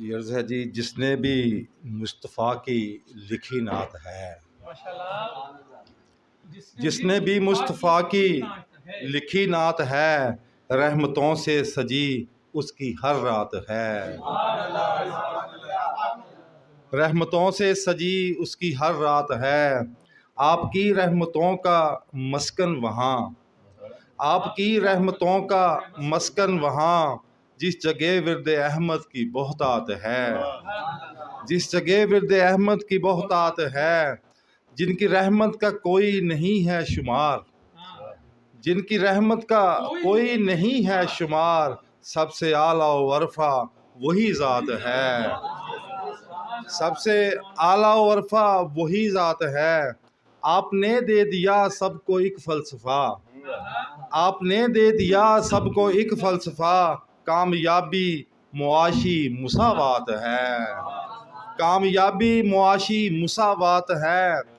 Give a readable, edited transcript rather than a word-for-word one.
ये अर्ज़ है जी, जिसने भी मुस्तफ़ा की लिखी नात है, जिसने भी मुस्तफ़ा की लिखी नात है, रहमतों से सजी उसकी हर रात है। रहमतों से सजी उसकी हर रात है। आपकी रहमतों का मस्कन वहाँ, आपकी रहमतों का मस्कन वहाँ, जिस जगह विरद अहमद की बहुतात है, जिस जगह विरद अहमद की बहुतात है। जिनकी रहमत का कोई नहीं है शुमार, जिनकी रहमत का कोई नहीं है शुमार, सबसे आला वरफा वही ज़ात है, सबसे आला वरफा वही ज़ात है। आपने दे दिया सबको एक फ़लसफ़ा, आपने दे दिया सबको एक फ़लसफ़ा, कामयाबी मुआशी मुसावात है, कामयाबी मुआशी मुसावात है।